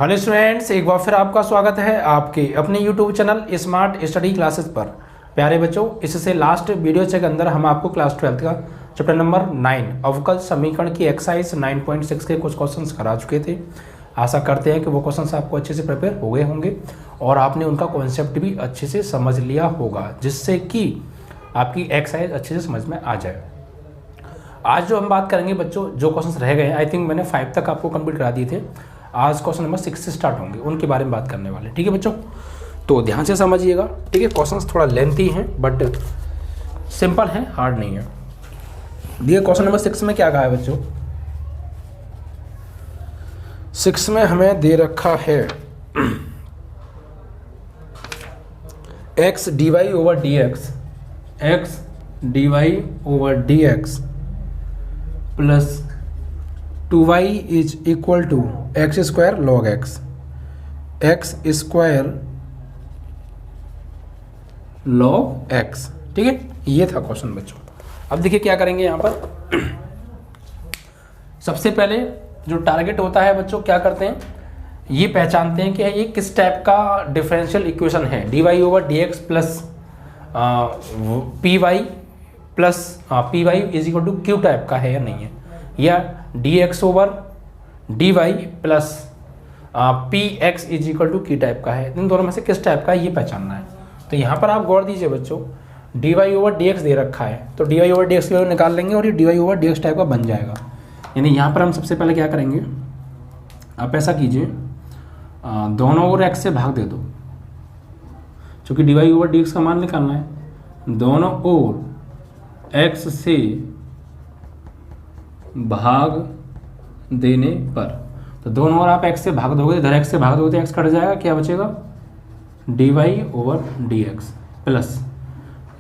Hello students, एक बार फिर आपका स्वागत है आपके अपने YouTube channel smart study classes पर। प्यारे बच्चों, इससे लास्ट वीडियो के अंदर हम आपको क्लास 12 का चैप्टर नंबर 9 अवकल समीकरण की एक्सरसाइज 9.6 के कुछ क्वेश्चंस करा चुके थे। आशा करते हैं कि वो क्वेश्चंस आपको अच्छे से प्रिपेयर हो गए होंगे और आपने उनका कॉन्सेप्ट भी अच्छे से समझ लिया होगा, जिससे कि आपकी एक्सरसाइज अच्छे से समझ में आ जाए। आज जो हम बात करेंगे बच्चों, जो क्वेश्चंस रह गए, आई थिंक मैंने 5 तक आपको कंप्लीट करा दिए थे। आज क्वेश्चन नंबर 6 से स्टार्ट होंगे, उनके बारे में बात करने वाले। ठीक है बच्चों, तो ध्यान से समझिएगा। ठीक है, क्वेश्चंस थोड़ा लेंथी हैं बट सिंपल हैं, हार्ड नहीं है। देखिए क्वेश्चन नंबर 6 में क्या कहा है बच्चों। 6 में हमें दे रखा है x dy over dx plus 2y is equal to X square log X square log X. ठीक है, ये था क्वेश्चन बच्चों। अब देखिए क्या करेंगे यहाँ पर। सबसे पहले जो टारगेट होता है बच्चों, क्या करते हैं, ये पहचानते हैं कि ये किस टाइप का डिफरेंशियल इक्वेशन है। dy over dx plus P Y is equal to Q type का है या नहीं है, या dx over dy plus P X is equal to की टाइप का है। इन दोनों में से किस टाइप का है ये पहचानना है। तो यहाँ पर आप गौर दीजिए बच्चों, dy ओवर dx दे रखा है तो dy ओवर dx की वैल्यू निकाल लेंगे और ये dy ओवर dx टाइप का बन जाएगा। यानी यहाँ पर हम सबसे पहले क्या करेंगे, आप ऐसा कीजिए, दोनों ओर x से भाग दे दो, क्योंकि dy ओवर dx का मान निकालना है। दोनों ओर x से भाग देने पर, तो दोनों ओर आप x से भाग दोगे, इधर x से भाग दोगे तो x कट जाएगा, क्या बचेगा dy ओवर dx प्लस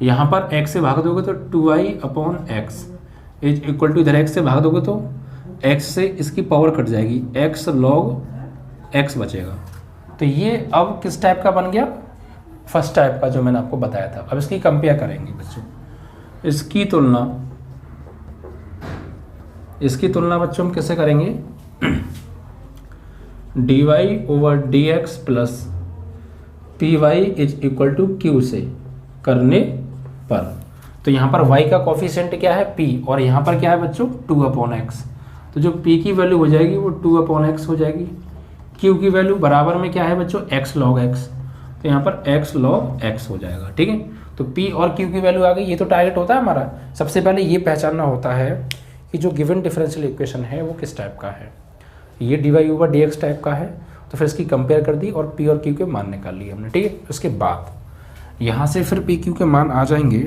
यहाँ पर x से भाग दोगे तो 2y upon x is equal to, इधर x से भाग दोगे तो x से इसकी पावर कट जाएगी, x लॉग x बचेगा। तो ये अब किस टाइप का बन गया, फर्स्ट टाइप का जो मैंने आपको बताया था। अब इसकी कंपेयर करेंगे बच्चों, इसकी तुलना बच्चों हम कैसे करेंगे, dy over dx plus P Y is equal to Q से करने पर, तो यहाँ पर y का कोफिशिएंट क्या है p, और यहाँ पर क्या है बच्चों 2 अपॉन एक्स। तो जो p की वैल्यू हो जाएगी वो 2 अपॉन एक्स हो जाएगी। q की वैल्यू बराबर में क्या है बच्चों x लॉग x, तो यहाँ पर x लॉग x हो जाएगा। ठीक है, तो p और q की वैल्यू आ गई। ये तो टारगेट होता है हमारा। सबसे पहले ये पहचानना होता है कि जो गिवन डिफरेंशियल इक्वेशन है वो किस टाइप का है। ये dy ओवर dx टाइप का है, तो फिर इसकी कंपेयर कर दी और p और q के मान निकाल लिए हमने। ठीक है, उसके बाद यहाँ से फिर p q के मान आ जाएंगे,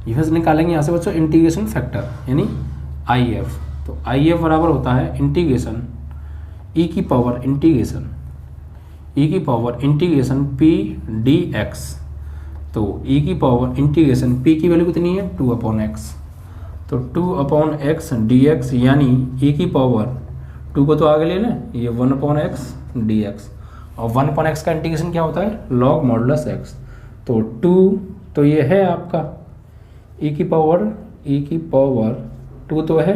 ये फिर निकालेंगे यहाँ से बच्चों इंटीग्रेशन फैक्टर यानी IF। तो IF बराबर होता है इंटीग्रेशन e की पावर इंटीग्रेशन p dx। तो e की पावर इंटीग्रेशन p की वैल्यू कितनी है 2 अपॉन एक्स, तो 2 अपॉन एक्स dx यानी e की पावर 2 को तो आगे ले लें, ये 1 अपॉन एक्स dx, और 1 अपॉन एक्स का इंटीग्रेशन क्या होता है लॉग मॉडुलस x। तो 2 तो ये है आपका e की पावर 2 तो है,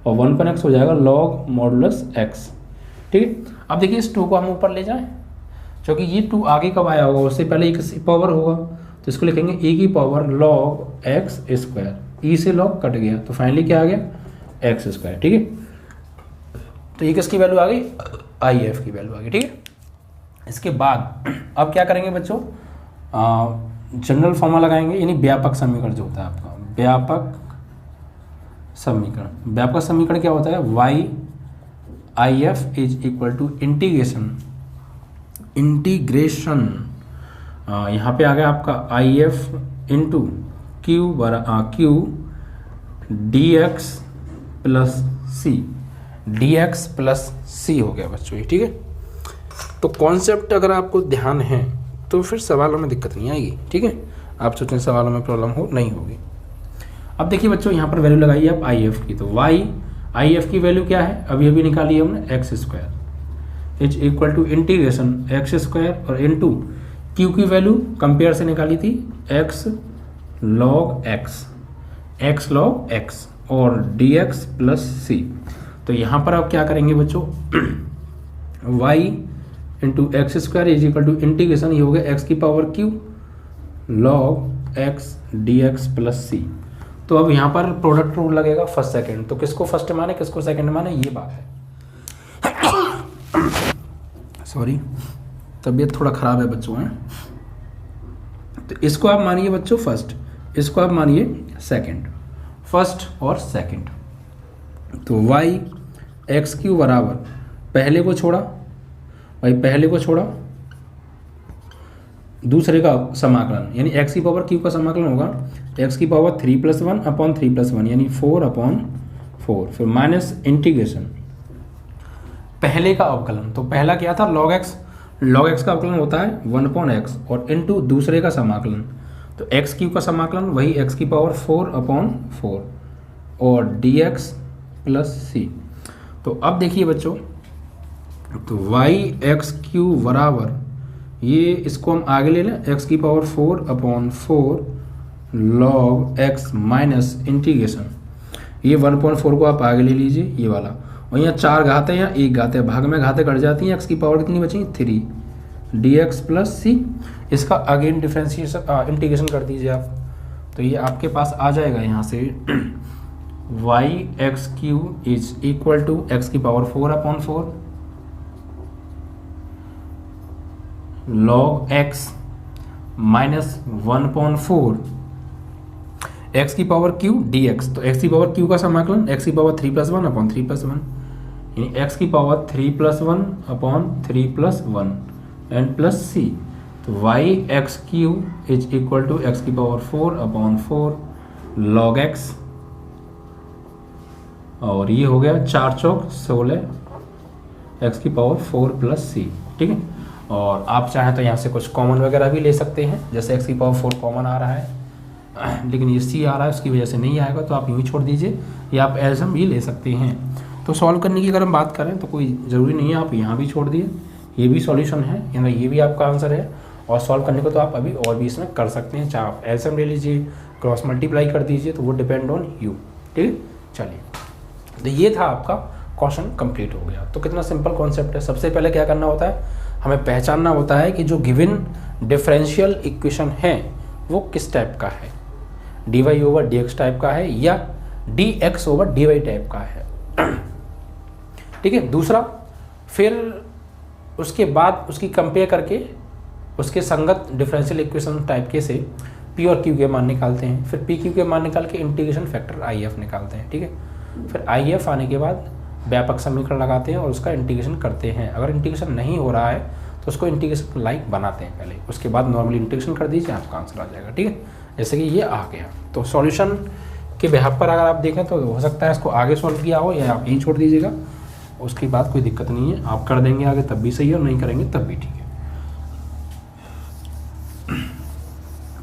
और 1 अपॉन एक्स हो जाएगा लॉग मॉडुलस x। ठीक है, अब देखिए इस 2 को हम ऊपर ले जाएं, क्योंकि ये 2 आगे कब आया होगा, उससे पहले e की पावर होगा, तो इसको लिखेंगे e की पावर लॉग एक्स स्क्वायर। ई से लॉग कट गया तो फाइनली क्या आ गया एक्स स्क्वायर। ठीक है, तो ये किसकी वैल्यू आ गई, IF की वैल्यू आ गई। ठीक है, इसके बाद अब क्या करेंगे बच्चों, जनरल फॉर्मूला लगाएंगे, यानी व्यापक समीकरण जो होता है आपका, व्यापक समीकरण क्या होता है, y IF is equal to integration यहाँ पे आ गया आपका IF into Q dx plus C हो गया बच्चों ये। ठीक है, तो कॉन्सेप्ट अगर आपको ध्यान है तो फिर सवालों में दिक्कत नहीं आएगी। ठीक है, आप सोचें सवालों में प्रॉब्लम नहीं होगी। अब देखिए बच्चों, यहाँ पर वैल्यू लगाइए आप IF की, तो y IF की वैल्यू क्या है, अभी निकाली हमने x square is equal to integration x square और इंटू क्यू की वैल्यू कंपेयर से निकाली थी x log x और dx प्लस सी। तो यहाँ पर आप क्या करेंगे बच्चों, Y into x square is equal to integration, ये हो गया एक्स की power Q log x D x plus C. तो अब यहाँ पर प्रोडक्ट रूल लगेगा फर्स्ट सेकंड, तो किसको फर्स्ट माने किसको सेकंड माने, ये बात है। सॉरी, तबीयत थोड़ा ख़राब है बच्चों हैं। तो इसको आप मानिए बच्चों फर्स्ट, इसको आप मानिए सेकंड, फर्स्ट और सेकंड। तो वाई एक्स क्यू बराबर पहले को छोड़ा, भाई पहले को छोड़ा, दूसरे का समाकलन यानी एक्स की पावर क्यू का समाकलन होगा एक्स की पावर 3+1 अपॉन 3+1 यानी 4/4, फिर माइनस इंटीग्रेशन पहले का अवकलन। तो पहला क्या था लॉग एक्स का अवकलन होता है 1/x और इनटू दूसरे का समाकलन, तो एक्स क्यू का समाकलन वही एक्स की पावर 4/4 और dx प्लस सी। तो अब देखिए बच्चों, तो वाई एक्स क्यू बराबर ये इसको हम आगे ले लें एक्स की power 4/4 log X minus integration, ये 1/4 को आप आगे ले लीजिए ये वाला, और यहाँ 4 घात है, यहाँ 1 घात है, भाग में घातें कट जाती हैं, एक्स की पावर कितनी बची 3 dx प्लस सी। इसका अगेन डिफ्रेंशिएशन इंटीग्रेशन कर दीजिए आप, तो ये आपके पास आ जाएगा यहाँ से Y X Q is equal to X की power 4/4 log X minus 1/4 X की पावर क्यू dx। तो एक्स की पावर क्यू का समाकलन एक्स की पावर 3+1/3+1 यानी एक्स की पावर 3+1/3+1 एंड प्लस सी। तो Y X Q is equal to X की पावर 4/4 लॉग एक्स, और ये हो गया 4 चौक 16 एक्स की पावर 4 प्लस सी। ठीक है, और आप चाहें तो यहाँ से कुछ कॉमन वगैरह भी ले सकते हैं, जैसे एक्स की पावर 4 कॉमन आ रहा है लेकिन ये सी आ रहा है उसकी वजह से नहीं आएगा, तो आप यूँ ही छोड़ दीजिए, या आप एल्सम भी ले सकते हैं। तो सॉल्व करने की अगर हम बात करें तो कोई ज़रूरी नहीं है, आप यहाँ भी छोड़ दिए, ये भी सॉल्यूशन है, यानी ये भी आपका आंसर है। और सॉल्व करने को तो आप अभी और भी इसमें कर सकते हैं, चाहे आप एल्सम ले लीजिए, क्रॉस मल्टीप्लाई कर दीजिए, तो वो डिपेंड ऑन यू। ठीक है, चलिए, तो ये था आपका क्वेश्चन कंप्लीट हो गया। तो कितना सिंपल कॉन्सेप्ट है। सबसे पहले क्या करना होता है, हमें पहचानना होता है कि जो गिवन डिफरेंशियल इक्वेशन है वो किस टाइप का है, dy/dx टाइप का है या dx/dy टाइप का है। ठीक है, दूसरा फिर उसके बाद उसकी कंपेयर करके उसके संगत डिफरेंशियल इक्वेशन टाइप के से पी और क्यू के मान निकालते हैं, फिर पी क्यू के मान निकाल के इंटीग्रेशन फैक्टर IF निकालते हैं। ठीक है, फिर IF आने के बाद व्यापक समीकरण लगाते हैं और उसका इंटीग्रेशन करते हैं। अगर इंटीग्रेशन नहीं हो रहा है तो उसको इंटीग्रेशन लाइक बनाते हैं पहले, उसके बाद नॉर्मली इंटीग्रेशन कर दीजिए, आपका आंसर आ जाएगा। ठीक है, जैसे कि ये आ गया। तो सॉल्यूशन के बेहद पर अगर आप देखें तो हो सकता है इसको आगे सॉल्व किया हो, या आप यहीं छोड़ दीजिएगा, उसकी बात कोई दिक्कत नहीं है, आप कर देंगे आगे तब भी सही है और नहीं करेंगे तब भी ठीक है।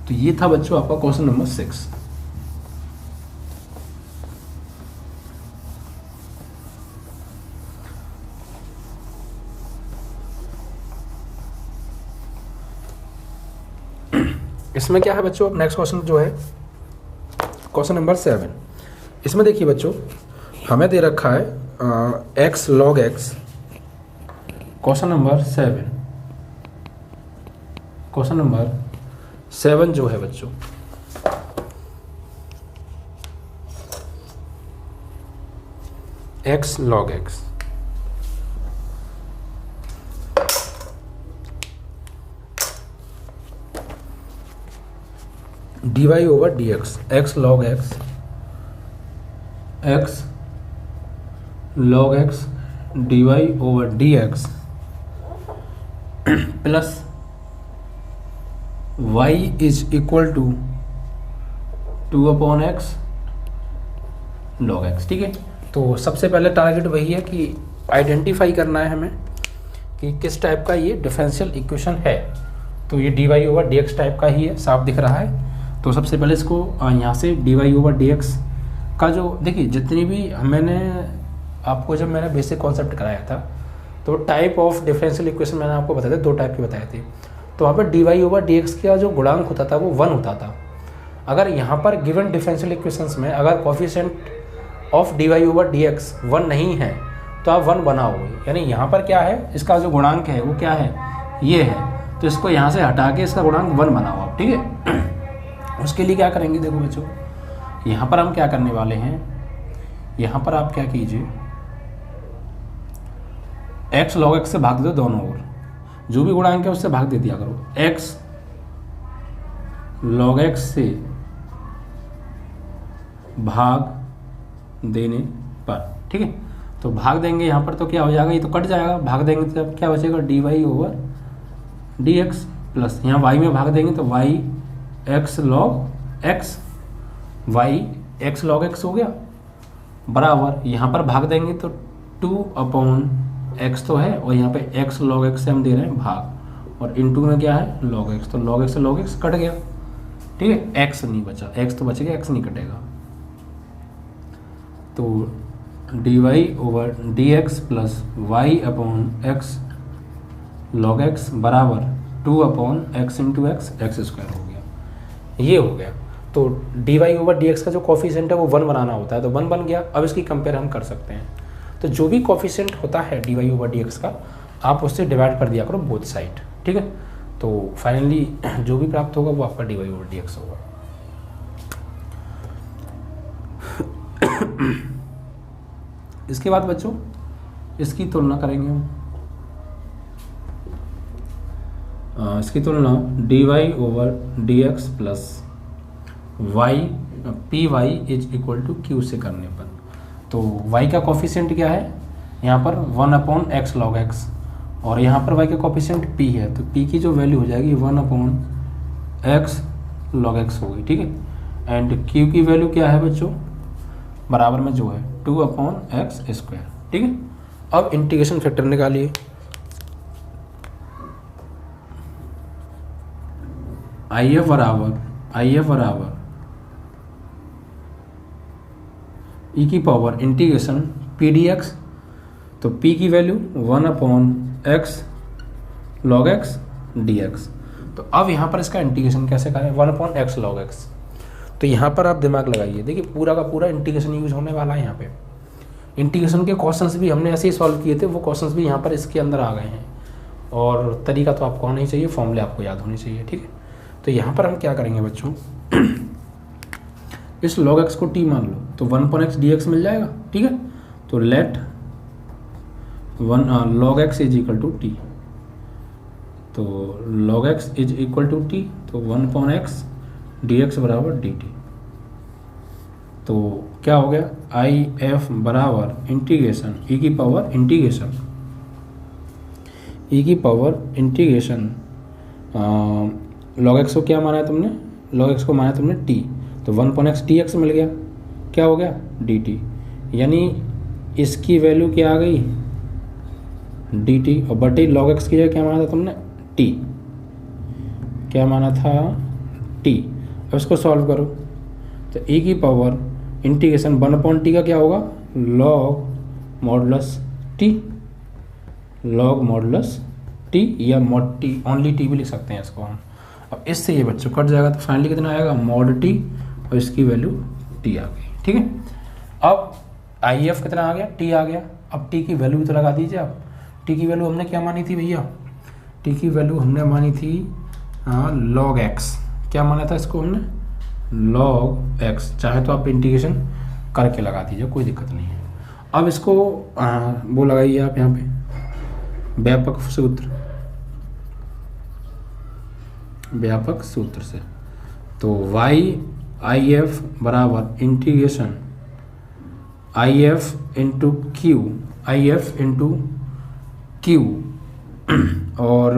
तो ये था बच्चों आपका क्वेश्चन नंबर 6। इसमें क्या है बच्चों, अब नेक्स्ट क्वेश्चन जो है क्वेश्चन नंबर 7। इसमें देखिए बच्चों, हमें दे रखा है x log x, question number 7, question number 7 जो है बच्चों, x log x dy/dx, x log x, x log x dy/dx plus y is equal to 2/x log x। ठीक है, तो सबसे पहले टारगेट वही है कि आइडेंटिफाई करना है हमें कि किस टाइप का ये डिफरेंशियल इक्वेशन है। तो ये dy/dx टाइप का ही है, साफ दिख रहा है। तो सबसे पहले इसको यहाँ से dy/dx का जो देखिए, जितनी भी मैंने आपको जब मैंने बेसिक कॉन्सेप्ट कराया था तो टाइप ऑफ डिफरेंशियल इक्वेशन मैंने आपको बताए थे, 2 टाइप के बताए थे। तो वहाँ पर dy/dx का जो गुणांक होता था वो 1 होता था। अगर यहाँ पर गिवन डिफरेंशियल इक्वेशंस में अगर कोफिशिएंट ऑफ dy/dx 1 नहीं है तो आप 1 बनाओगे, यानी यहाँ पर क्या है, इसका जो गुणांक है वो क्या है, ये है, तो इसको यहाँ से हटा के इसका गुणांक 1 बनाओ आप, ठीक है। उसके लिए क्या करेंगे, देखो बच्चों, यहाँ पर हम क्या करने वाले हैं, यहाँ पर आप क्या कीजिए, x log x से भाग दो दोनों ओर, जो भी गुणांक है उससे भाग दे दिया करो, x log x से भाग देने पर, ठीक है। तो भाग देंगे यहाँ पर तो क्या हो जाएगा, ये तो कट जाएगा, भाग देंगे तो क्या बचेगा, dy ओवर dx प्लस यहाँ y में भाग देंगे तो y x log x, y x log x हो गया, बराबर यहाँ पर भाग देंगे तो 2/x तो है, और यहाँ पे x log x से हम दे रहे हैं भाग, और इनटू में क्या है log x, तो log x से log x कट गया, ठीक है। x नहीं बचा, x तो बचेगा, x नहीं कटेगा, तो dy over dx plus y/x log x बराबर 2/x into x, x square हो गया, ये हो गया। तो dy ओवर dx का जो कॉफिशिएंट है वो 1 बनाना होता है, तो 1 बन गया। अब इसकी कंपेयर हम कर सकते हैं, तो जो भी कॉफिशिएंट होता है dy ओवर dx का, आप उससे डिवाइड कर दिया करो बोथ साइड, ठीक है। तो फाइनली जो भी प्राप्त होगा वो आपका dy ओवर dx होगा। इसके बाद बच्चों इसकी तुलना करेंगे हम, इसकी तुलना dy over dx plus y py is equal to q से करने पर, तो y का कॉफिशिएंट क्या है, यहाँ पर 1/x log x, और यहाँ पर y का कॉफिशिएंट p है, तो p की जो वैल्यू हो जाएगी 1/x log x होगी, ठीक है। एंड q की वैल्यू क्या है बच्चों, बराबर में जो है 2/x स्क्वायर, ठीक है। अब इंटीग्रेशन फैक्टर निकालिए, IF बराबर e की पावर इंटीग्रेशन p dx, तो p की value 1/x log x dx। तो अब यहाँ पर इसका इंटीग्रेशन कैसे करें, 1/x log x, तो यहाँ पर आप दिमाग लगाइए, देखिए पूरा का पूरा इंटीग्रेशन यूज होने वाला है। यहाँ पे इंटीग्रेशन के क्वेश्चंस भी हमने ऐसे ही सॉल्व किए थे, वो क्वेश्चंस भी यहाँ पर इसके अंदर आ गए हैं, और तरीका तो आपको आना ही चाहिए, फॉर्मूले आपको याद होने चाहिए, ठीक है। तो यहाँ पर हम क्या करेंगे बच्चों, इस log x को t मान लो, तो 1/x dx मिल जाएगा, ठीक है। तो let log x is equal to T, तो log x is equal to T, तो 1/x dx बराबर dt। तो क्या हो गया, IF बराबर इंटीग्रेशन e की पावर इंटीग्रेशन log x को क्या माना है तुमने, log x को माना तुमने t, तो 1/x dx मिल गया, क्या हो गया dt, यानी इसकी वैल्यू क्या आ गई dt, और बटे log x की जगह क्या माना था तुमने t, क्या माना था t। अब इसको सॉल्व करो, तो e की पावर इंटीग्रेशन 1/t का क्या होगा log मॉडुलस t, या mod t, ओनली t भी लिख सकते हैं इसको हम। अब इससे ये बच्चों कट जाएगा, तो फाइनली कितना आएगा mod t, और इसकी वैल्यू t आ गई, ठीक है। अब IF कितना आ गया, t आ गया। अब t की वैल्यू भी तो लगा दीजिए आप, t की वैल्यू हमने क्या मानी थी भैया, t की वैल्यू हमने मानी थी log x, क्या माना था इसको हमने log x, चाहे तो आप इंटीग्रेशन करके लगा दीजिए, कोई दिक्कत नहीं है। अब इसको वो लगाइए आप यहाँ पे व्यापक सूत्र से, तो IF बराबर इंटीग्रेशन IF इंटू Q और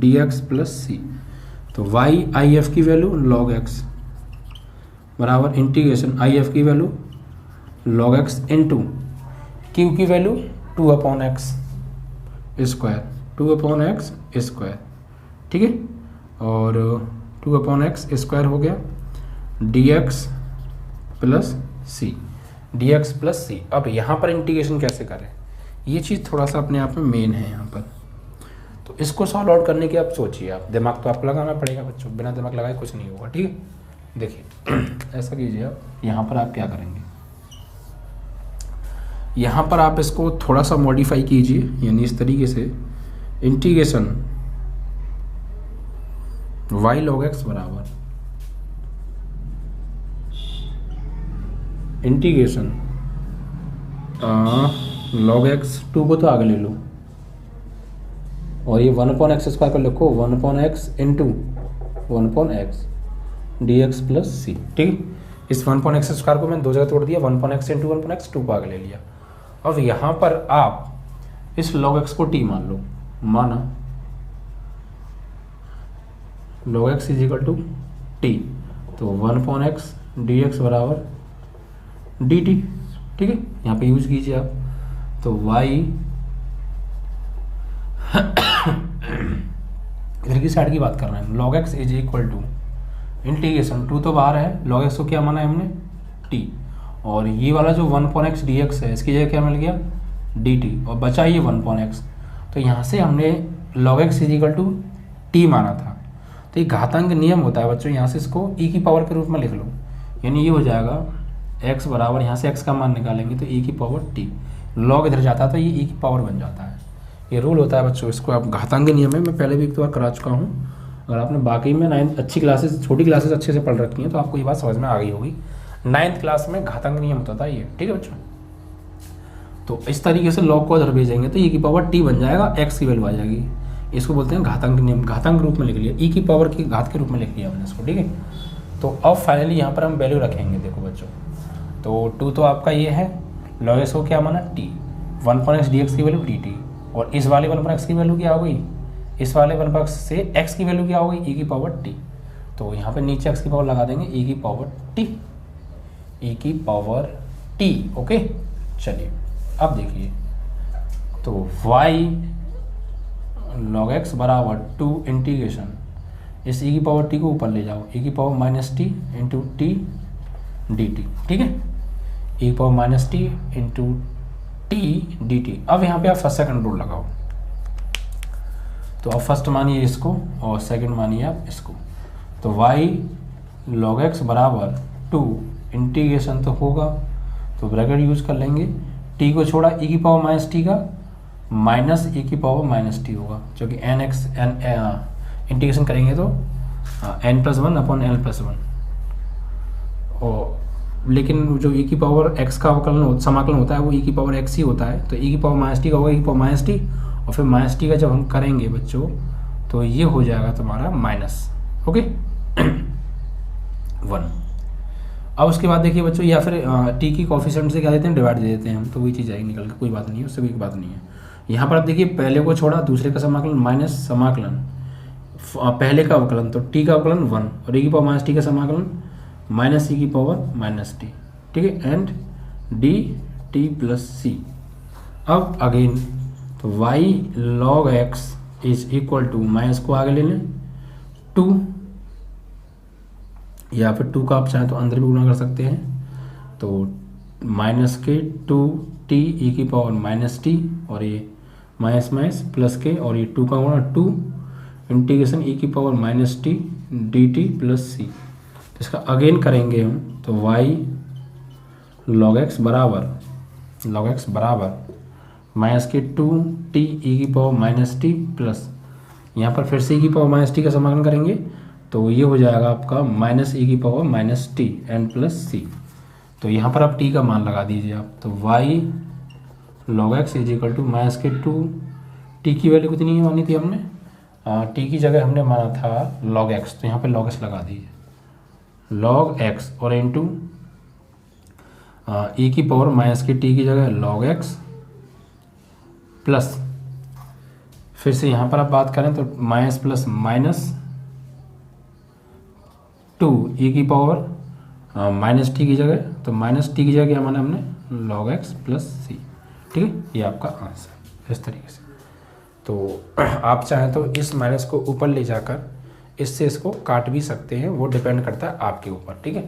dx प्लस c, तो IF की वैल्यू log x बराबर इंटीग्रेशन IF की value log x into Q की वैल्यू 2/x स्क्वायर, ठीक है, और 2/x स्क्वायर हो गया dx प्लस c। अब यहाँ पर इंटीग्रेशन कैसे करें, ये चीज़ थोड़ा सा अपने आप में मेन है यहाँ पर, तो इसको सॉल्व आउट करने की आप सोचिए, आप दिमाग तो आपको लगाना पड़ेगा बच्चों, बिना दिमाग लगाए कुछ नहीं होगा, ठीक है। देखिए ऐसा कीजिए आप, यहाँ पर आप क्या करेंगे, यहाँ पर आप इसको थोड़ा सा मॉडिफाई कीजिए, यानी इस तरीके से इंटीग्रेशन y log x बराबर इंटीग्रेशन log x, 2 को तो आगे ले लो और ये 1/x स्क्वायर को लिखो 1/x into 1/x dx plus C. ठीक है, इस 1/x स्क्वायर को मैंने दो जगह तोड़ दिया, 1/x इंटू 1/x 2 को आगे ले लिया। अब यहाँ पर आप इस log x को t मान लो, माना log x is equal to T, तो 1/x dx बराबर dt। ठीक है, यहाँ पे यूज कीजिए आप, तो y इधर की साइड की बात कर रहे हैं, log x is equal to integration, 2 तो बाहर है, log x को क्या माना है हमने t, और ये वाला जो 1/x dx है इसकी जगह क्या मिल गया dt, और बचा ये 1/x। तो यहाँ से हमने log x is equal to t माना था, तो ये घातांक नियम होता है बच्चों, यहाँ से इसको e की पावर के रूप में लिख लो, यानी ये हो जाएगा x बराबर, यहाँ से x का मान निकालेंगे तो e की पावर t, log इधर जाता है तो ये e की पावर बन जाता है। ये रूल होता है बच्चों, इसको आप घातांक नियम है, मैं पहले भी एक बार करा चुका हूँ। अगर आपने बाकी में 9th अच्छी क्लासेस, छोटी क्लासेस अच्छे से पढ़ रखी हैं तो आपको ये बात समझ में आ गई होगी। 9th क्लास में घातांक नियम होता था ये। ठीक है बच्चों, तो इस तरीके से log को इधर भेजेंगे तो e की पावर t बन जाएगा, x की वैल्यू आ जाएगी। इसको बोलते हैं घातांक नियम, घातांक रूप में लिख लिया, e की पावर की घात के रूप में लिख लिया हमने इसको। ठीक है, तो अब फाइनली यहाँ पर हम वैल्यू रखेंगे। देखो बच्चों, तो 2 तो आपका ये है, log x को क्या माना t, 1/x dx की वैल्यू dt, और इस वाले 1/x की वैल्यू क्या हो गई, इस वाले 1/x से x की वैल्यू क्या हो गई e की पावर t, तो यहाँ पे नीचे x की पावर लगा देंगे e की पावर t, e की पावर t। ओके, चलिए अब देखिए, तो y log x बराबर 2 इंटीग्रेशन, इस e की पावर t को ऊपर ले जाओ, e की power minus T into T D T. ठीक है, e की power minus T into T D T. अब यहाँ पे आप फर्स्ट सेकंड रूल लगाओ, तो अब फर्स्ट मानिए इसको और सेकंड मानिए आप इसको, तो y log x बराबर 2 इंटीग्रेशन तो होगा, तो ब्रैकेट यूज कर लेंगे, t को छोड़ा e की पावर माइनस टी का माइनस e की पावर माइनस टी होगा, जो कि एन एक्स एन इंटीग्रेशन करेंगे तो n+1/n+1, और लेकिन जो e की पावर x का अवकलन समाकलन होता है वो e की पावर x ही होता है, तो e की पावर माइनस टी का होगा e की पावर माइनस टी, और फिर माइनस टी का जब हम करेंगे बच्चों तो ये हो जाएगा तुम्हारा माइनस, ओके 1। अब उसके बाद देखिए बच्चों, या फिर टी की कोफिशिएंट से क्या देते हैं, डिवाइड दे देते हैं हम, तो वही चीज़ आएगी निकल के, कोई बात नहीं है, उससे कोई बात नहीं है। यहाँ पर आप देखिए, पहले को छोड़ा दूसरे का समाकलन माइनस समाकलन पहले का अवकलन, तो टी का अवकलन 1 और e की पावर माइनस टी का समाकलन माइनस e की पावर माइनस टी। ठीक है, and D T plus C. अब अगेन तो y log x is equal to, minus को आगे ले लें 2, या फिर 2 का आप चाहें तो अंदर भी गुणा कर सकते हैं, तो माइनस के 2t e की पावर माइनस टी, और ये माइनस माइनस प्लस के, और ये 2 का गुणा 2 इंटीग्रेशन e की power minus T D T plus C. तो इसका अगेन करेंगे हम, तो y log x बराबर माइनस के 2t e की पावर माइनस टी प्लस, यहाँ पर फिर से e की पावर माइनस टी का समाकलन करेंगे तो ये हो जाएगा आपका माइनस e की power minus T N plus C. तो यहाँ पर आप t का मान लगा दीजिए आप, तो y log x is equal to minus के 2, t की वैल्यू कितनी मानी थी हमने, t की जगह हमने माना था log x, तो यहाँ पे log x लगा दीजिए, log x और इंटू e की पावर माइनस के t की जगह log x प्लस, फिर से यहाँ पर आप बात करें तो माइनस प्लस माइनस 2 e की पावर माइनस टी की जगह, तो माइनस टी की जगह क्या माना हमने log x प्लस सी। ठीक है, ये आपका आंसर इस तरीके से। तो आप चाहें तो इस माइनस को ऊपर ले जाकर इससे इसको काट भी सकते हैं, वो डिपेंड करता है आपके ऊपर। ठीक है,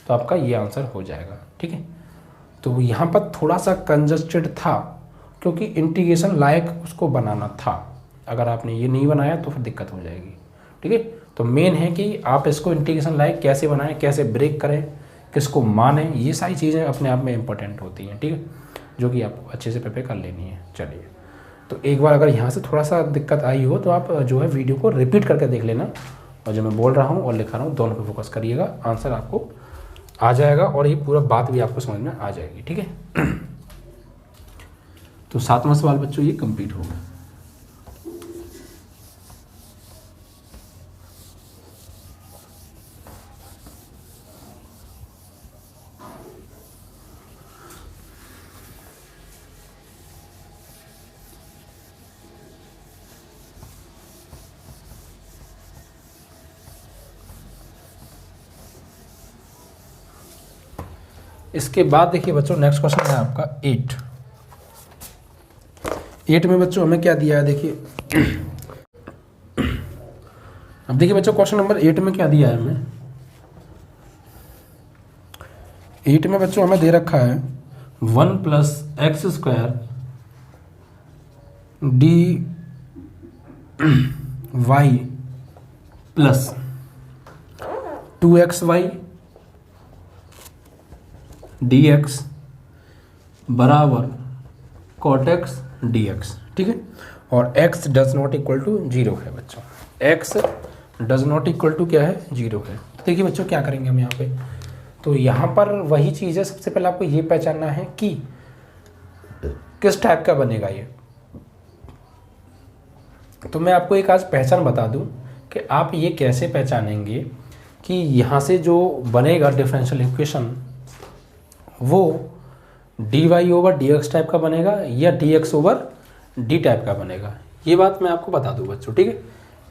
तो आपका ये आंसर हो जाएगा। ठीक है, तो यहाँ पर थोड़ा सा कंजस्टेड था क्योंकि इंटीग्रेशन लायक उसको बनाना था, अगर आपने ये नहीं बनाया तो फिर दिक्कत हो जाएगी। ठीक है, तो मेन है कि आप इसको इंटीग्रेशन लायक कैसे बनाएं, कैसे ब्रेक करें, किसको माने, ये सारी चीज़ें अपने आप में इंपॉर्टेंट होती हैं। ठीक है, जो कि आपको अच्छे से प्रिपेयर कर लेनी है। चलिए, तो एक बार अगर यहाँ से थोड़ा सा दिक्कत आई हो तो आप जो है वीडियो को रिपीट करके देख लेना, और जो मैं बोल रहा हूँ और लिखा रहा हूँ दोनों पे फोकस करिएगा, आंसर आपको आ जाएगा और ये पूरा बात भी आपको समझ में आ जाएगी। ठीक है, तो 7वां सवाल बच्चों ये कंप्लीट हो गया। इसके बाद देखिए बच्चों, नेक्स्ट क्वेश्चन है आपका 8 में बच्चों हमें क्या दिया है देखिए। अब देखिए बच्चों, क्वेश्चन नंबर 8 में क्या दिया है हमें। 8 में बच्चों हमें दे रखा है 1 + x² dy plus 2xy dx बराबर cot x dx। ठीक है, और x does not equal to 0 है बच्चों, x does not equal to क्या है 0 है। तो देखिए बच्चों क्या करेंगे हम यहाँ पे, तो यहाँ पर वही चीज़ है, सबसे पहले आपको ये पहचानना है कि किस टाइप का बनेगा ये। तो मैं आपको एक आज पहचान बता दूं कि आप ये कैसे पहचानेंगे कि यहाँ से जो बनेगा डिफरेंशियल इक्वेशन वो dy/dx टाइप का बनेगा या dx/d टाइप का बनेगा। ये बात मैं आपको बता दूं बच्चों। ठीक है,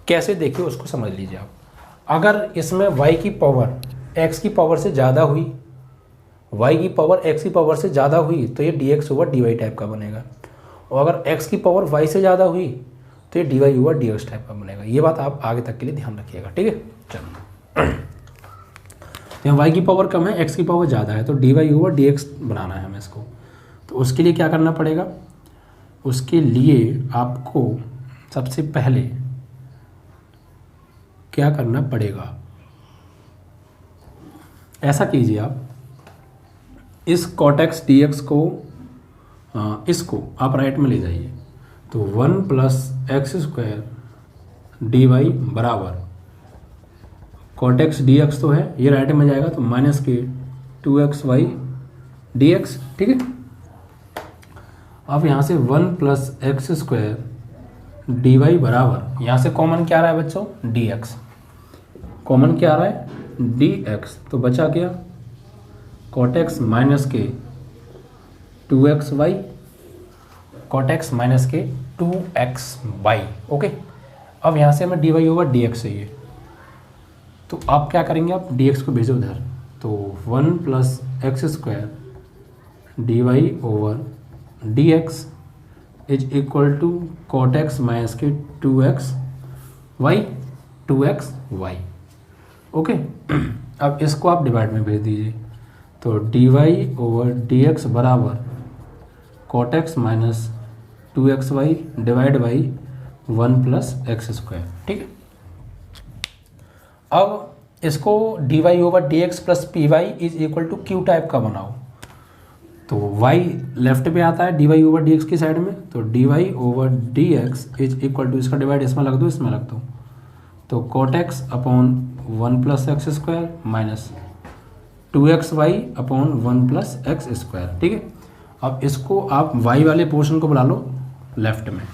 कैसे देखिए उसको समझ लीजिए आप। अगर इसमें y की पावर x की पावर से ज़्यादा हुई, y की पावर x की पावर से ज़्यादा हुई तो ये dx/dy टाइप का बनेगा, और अगर x की पावर y से ज़्यादा हुई तो ये dy/dx टाइप का बनेगा। ये बात आप आगे तक के लिए ध्यान रखिएगा। ठीक है, चलो, यहाँ y की पावर कम है, x की पावर ज़्यादा है, तो dy/dx बनाना है हमें इसको। तो उसके लिए क्या करना पड़ेगा, उसके लिए आपको सबसे पहले क्या करना पड़ेगा, ऐसा कीजिए आप, इस cot x dx को इसको आप राइट में ले जाइए। तो 1 + x² dy बराबर cot x dx तो है, ये राइट में जाएगा तो -के 2xy dx। ठीक है, अब यहाँ से 1 + x² dy बराबर, यहाँ से कॉमन क्या आ रहा है बच्चों dx, कॉमन क्या आ रहा है dx, तो बचा क्या cot x - के 2xy, cot x - के 2xy। ओके, अब यहाँ से हमें dy/dx चाहिए, तो आप क्या करेंगे, आप dx को भेजो उधर, तो 1 + x² dy/dx is equal to cot x - के 2xy। ओके, अब इसको आप डिवाइड में भेज दीजिए, तो dy/dx बराबर cot x - 2xy divide by 1 + x²। ठीक है, अब इसको dy/dx plus py is equal to q type का बनाओ। तो y लेफ्ट पे आता है dy/dx की साइड में, तो dy/dx इज इक्वल टू, इसका डिवाइड इसमें लग दो, इसमें लग दो, तो cot x upon 1 + x² minus 2xy upon 1 + x²। ठीक है, अब इसको आप y वाले पोर्शन को बुला लो लेफ्ट में,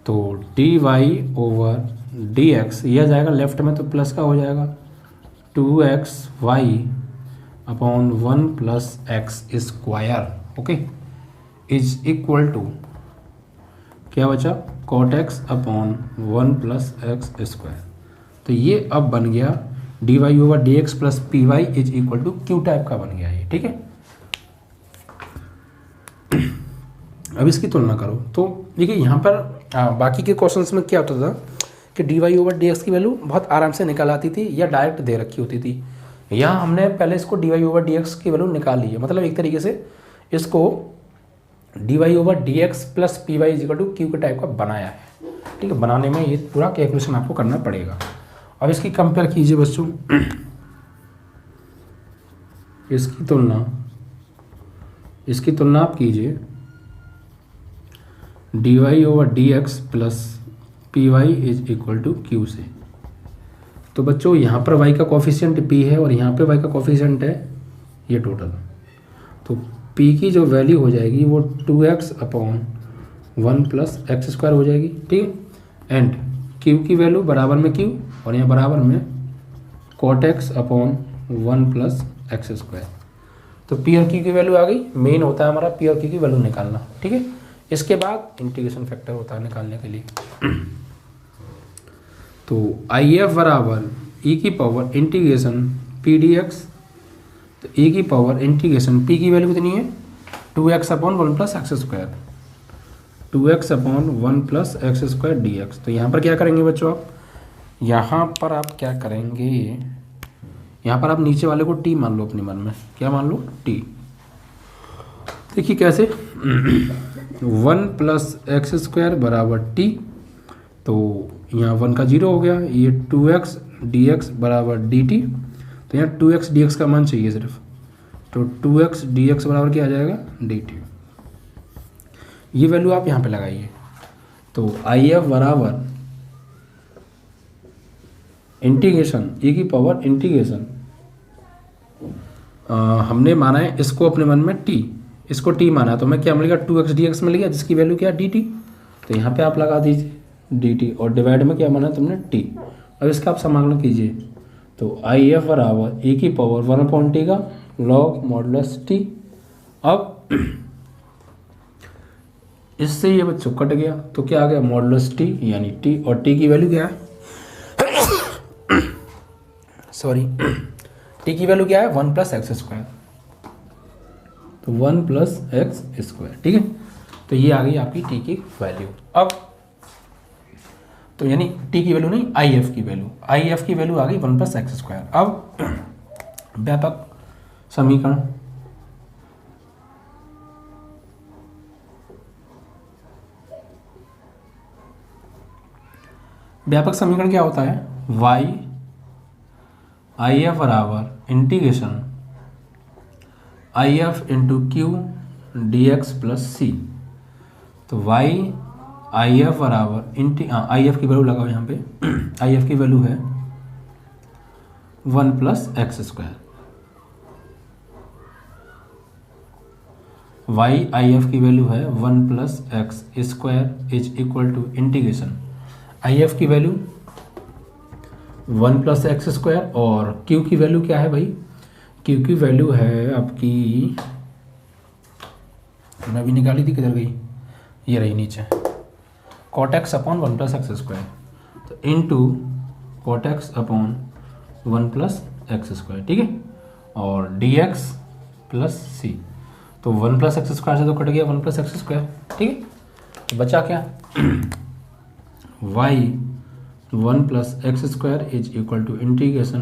तो dy/dx यह जाएगा लेफ्ट में, तो प्लस का हो जाएगा 2xy upon 1 + x²। Okay, is equal to क्या बचा cot x अपॉन 1 + x²। तो ये अब बन गया dy/dx plus py is equal to q type का बन गया ये। ठीक है, अब इसकी तुलना करो, तो देखिए यहाँ पर बाकी के क्वेश्चंस में क्या होता था कि dy/dx की वैल्यू बहुत आराम से निकल आती थी या डायरेक्ट दे रखी होती थी। यहाँ हमने पहले इसको dy/dx की वैल्यू निकाल ली है, मतलब एक तरीके से इसको dy/dx plus py is equal to q के टाइप का बनाया है। ठीक है, बनाने में ये पूरा कैलकुलेशन आपको करना पड़ेगा। अब इसकी कंपेयर कीजिए बच्चों, इसकी तुलना आप कीजिए D Y over D x plus P Y is equal to Q से। तो बच्चों यहाँ पर y का कोफिशिएंट p है और यहाँ पे y का कोफिशिएंट है ये टोटल। तो p की जो वैल्यू हो जाएगी वो 2x upon 1 plus x square हो जाएगी, ठीक है। एंड q की वैल्यू बराबर में q और यहाँ बराबर में cot x upon 1 plus x square. तो p और q की वैल्यू आ गई। मेन होता है हमारा p और q की वैल्यू निकालना, ठीक है। इसके बाद इंटीग्रेशन फैक्टर होता है निकालने के लिए। तो आई एफ बराबर ई की power integration P D x. तो ई की पावर इंटीग्रेशन पी की वैल्यू कितनी है 2x upon 1 plus x square, 2x upon 1 plus x square D x. तो यहाँ पर क्या करेंगे बच्चों, आप यहाँ पर आप क्या करेंगे, यहाँ पर आप नीचे वाले को t मान लो अपने मन में। क्या मान लो t। देखिए कैसे 1 प्लस एक्स स्क्वायर बराबर t। तो यहाँ 1 का 0 हो गया, ये 2x dx बराबर dt। तो यहाँ 2x dx का मान चाहिए सिर्फ। तो 2x dx बराबर क्या आ जाएगा dt। ये वैल्यू आप यहाँ पे लगाइए। तो आई एफ बराबर इंटीग्रेशन e की पावर इंटीग्रेशन हमने माना है इसको अपने मन में t, इसको t माना। तो मैं क्या मिल गया 2x dx मिल गया जिसकी वैल्यू क्या dt। तो यहाँ पे आप लगा दीजिए dt और डिवाइड में क्या माना तुमने t। अब इसका आप समाकलन कीजिए। तो आई एफ बराबर e की पावर 1/t का लॉग मॉडुलस t। अब इससे ये बच्चों कट गया तो क्या आ गया मॉडुलस t यानी t, और t की वैल्यू क्या है सॉरी t की वैल्यू क्या है 1 प्लस एक्स स्क्वायर। तो 1 प्लस एक्स स्क्वायर, ठीक है। तो ये आ गई आपकी t की वैल्यू। अब तो यानी t की वैल्यू नहीं आई एफ की वैल्यू, आई एफ की वैल्यू आ गई 1 प्लस एक्स स्क्वायर। अब व्यापक समीकरण, व्यापक समीकरण क्या होता है y आई एफ बराबर integration I F into Q D x plus C. तो y आई एफ बराबर आई एफ की वैल्यू लगाओ यहाँ पे आई एफ की वैल्यू है 1 plus x square. y I F की वैल्यू है 1 plus x square is equal to integration I F की वैल्यू 1 प्लस एक्स स्क्वायर और q की वैल्यू क्या है भाई, q की वैल्यू है आपकी मैं अभी निकाली थी, किधर गई, ये रही नीचे, cot x upon 1 plus x square. तो into cot x upon 1 plus x square, ठीक है। और डी एक्स प्लस सी। तो 1 प्लस एक्स स्क्वायर से तो कट गया 1 प्लस एक्स स्क्वायर, ठीक है। तो बचा क्या y 1 plus x square is equal to integration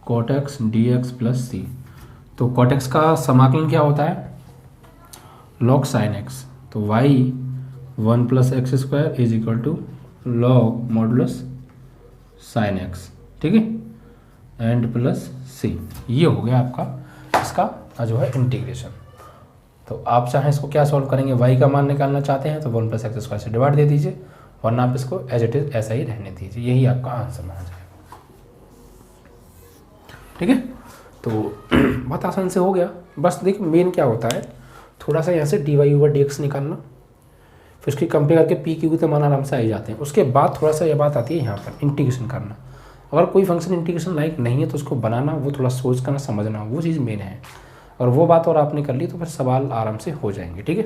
cot x D x plus C. तो कॉट एक्स का समाकलन क्या होता है लॉग साइन एक्स। तो y 1 plus x square is equal to log modulus sine x, ठीक है, एंड प्लस सी। ये हो गया आपका इसका जो है इंटीग्रेशन। तो आप चाहें इसको क्या सॉल्व करेंगे, y का मान निकालना चाहते हैं तो 1 प्लस एक्स स्क्वायर से डिवाइड दे दीजिए, वरना आप इसको एज इट इज ऐसा ही रहने दीजिए, यही आपका आंसर माना जाएगा, ठीक है। तो बहुत आसान से हो गया। बस देखिए मेन क्या होता है थोड़ा सा यहाँ से D Y over D X निकालना, फिर उसकी कंपेयर करके पी क्यू के मान आराम से आ ही जाते हैं। उसके बाद थोड़ा सा ये बात आती है यहाँ पर इंटीग्रेशन करना। अगर कोई फंक्शन इंटीग्रेशन लायक नहीं है तो उसको बनाना, वो थोड़ा सोच करना समझना, वो चीज़ मेन है। और वो बात और आपने कर ली तो फिर सवाल आराम से हो जाएंगे, ठीक है।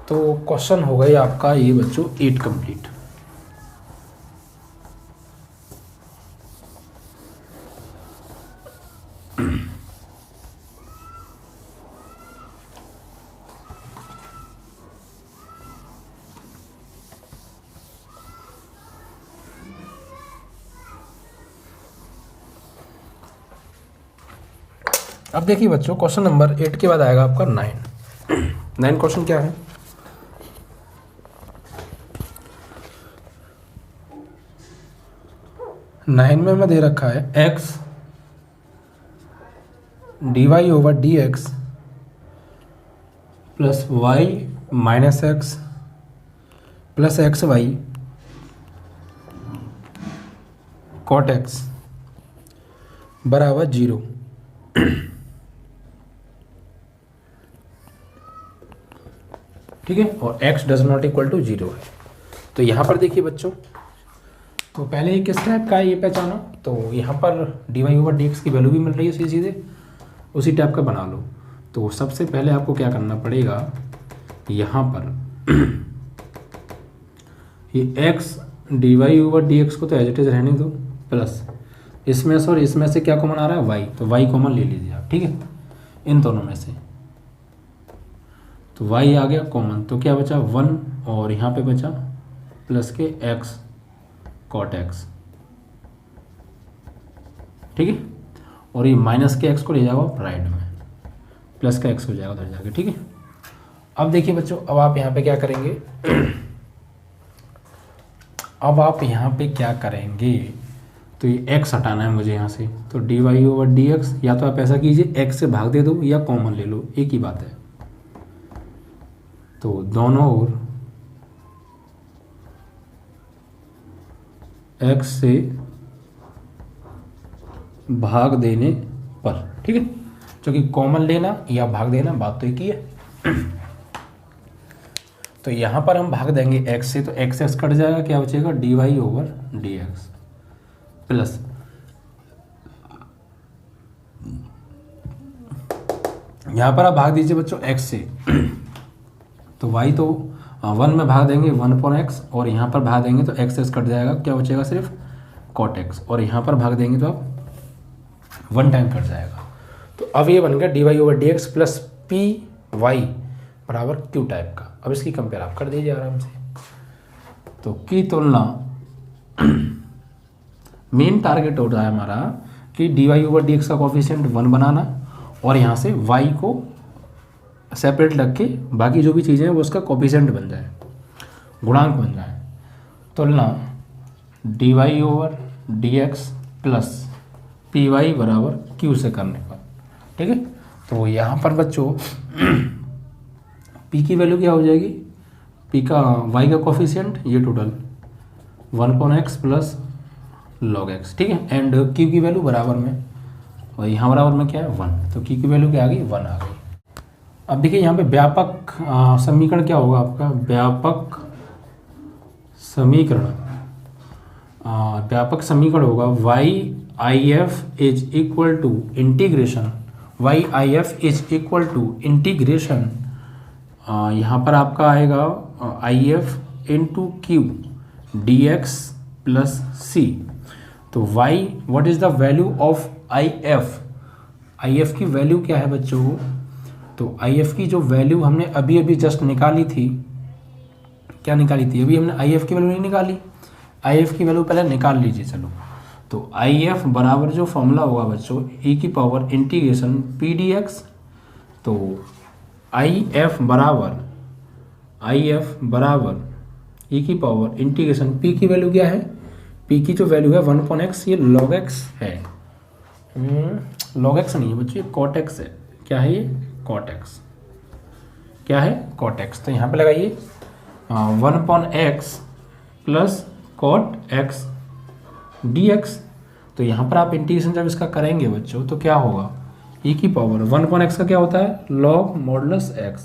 तो क्वेश्चन हो गया आपका ये बच्चों 8 कंप्लीट। अब देखिए बच्चों क्वेश्चन नंबर 8 के बाद आएगा आपका 9 क्वेश्चन क्या है, नाइन में मैं दे रखा है x D Y over D x plus Y minus X plus X Y cot X बराबर 0। ठीक है, और x does not equal to 0 है। तो यहाँ पर देखिए बच्चों, तो पहले ये किस टाइप का है ये पहचानो। तो यहाँ पर dy/dx की वैल्यू भी मिल रही है सीधे उसी टाइप का बना लो। तो सबसे पहले आपको क्या करना पड़ेगा, यहाँ पर ये x dy/dx को तो एज इट इज रहने दो, प्लस इसमें से और इसमें से क्या कॉमन आ रहा है y, तो y कॉमन ले लीजिए आप। ठीक है, इन दोनों में से तो y आ गया कॉमन, तो क्या बचा 1 और यहाँ पे बचा प्लस के x कॉट x। ठीक है, और ये माइनस के x को ले जाओ आप राइट में, प्लस का x हो जाएगा उधर जाके। ठीक है, अब देखिए बच्चों, अब आप यहाँ पे क्या करेंगे अब आप यहाँ पे क्या करेंगे, तो ये x हटाना है मुझे यहाँ से। तो dy/dx या तो आप ऐसा कीजिए x से भाग दे दो या कॉमन ले लो, एक ही बात है। तो दोनों ओर x से भाग देने पर, ठीक है, क्योंकि कॉमन लेना या भाग देना बात तो एक ही है। तो यहां पर हम भाग देंगे x से, तो x कट जाएगा, क्या बचेगा dy/dx प्लस यहां पर आप भाग दीजिए बच्चों x से, तो y तो 1 में भाग देंगे 1/x, और यहाँ पर भाग देंगे तो x कट जाएगा, क्या बचेगा सिर्फ cot x, और यहाँ पर भाग देंगे तो आप 1 टाइम कट जाएगा। तो अब ये बन गया dy/dx प्लस पी वाई बराबर क्यू टाइप का। अब इसकी कंपेयर आप कर दीजिए आराम से। तो की तुलना मेन टारगेट होता है हमारा कि dy/dx का कोफिशिएंट 1 बनाना, और यहाँ से y को सेपरेट रख के बाकी जो भी चीज़ें हैं वो उसका कोफिशिएंट बन जाए, गुणांक बन जाए। तुलना dy/dx प्लस पी वाई बराबर क्यू से करने पर। ठीक है, तो यहाँ पर बच्चों p की वैल्यू क्या हो जाएगी, p का y का कोफिशिएंट ये total 1/x plus log x। ठीक है, एंड q की वैल्यू बराबर में, और यहाँ बराबर में क्या है 1, तो q की वैल्यू क्या आ गई 1 आ गई। अब देखिए यहाँ पे व्यापक समीकरण क्या होगा आपका, व्यापक समीकरण होगा y/if is equal to integration, यहाँ पर आपका आएगा if into Q dx plus C. तो y what is the value of if की वैल्यू क्या है बच्चों, तो if की जो वैल्यू हमने अभी अभी जस्ट निकाली थी, क्या निकाली थी, अभी हमने if की वैल्यू नहीं निकाली, if की वैल्यू पहले निकाल लीजिए। चलो, तो if बराबर जो फॉर्मूला होगा बच्चों e की power integration P D x. तो if बराबर e की पावर इंटीग्रेशन p की वैल्यू क्या है, p की जो वैल्यू है 1/x, ये log x है, log x नहीं है बच्चों, ये cot x है। क्या है ये cot x, क्या है cot x। तो यहाँ पे लगाइए 1/x plus cot x dx। तो यहाँ पर आप इंटीग्रेशन जब इसका करेंगे बच्चों तो क्या होगा, e की पावर 1/x का क्या होता है log modulus x,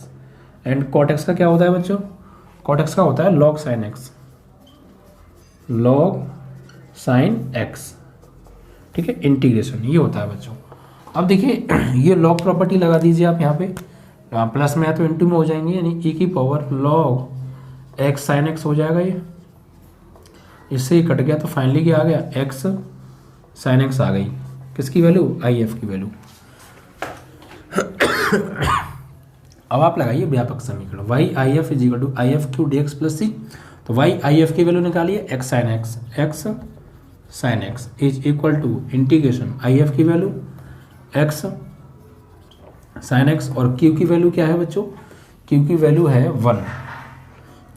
and cot x का क्या होता है बच्चों, cot x का होता है log sin x, log sin x। ठीक है, इंटीग्रेशन ये होता है बच्चों। अब देखिए ये लॉग प्रॉपर्टी लगा दीजिए आप यहाँ पे, प्लस में है तो इंटू में हो जाएंगे, यानी e की power log x sin x हो जाएगा, ये इससे ही कट गया, तो फाइनली क्या आ गया x sin x आ गई, किसकी वैल्यू if की वैल्यू। अब आप लगाइए व्यापक समीकरण y/if is equal to if Q dx plus C. तो y/if की वैल्यू निकालिए x sin x is equal to integration if की वैल्यू x sin x, और q की वैल्यू क्या है बच्चों, q की वैल्यू है 1,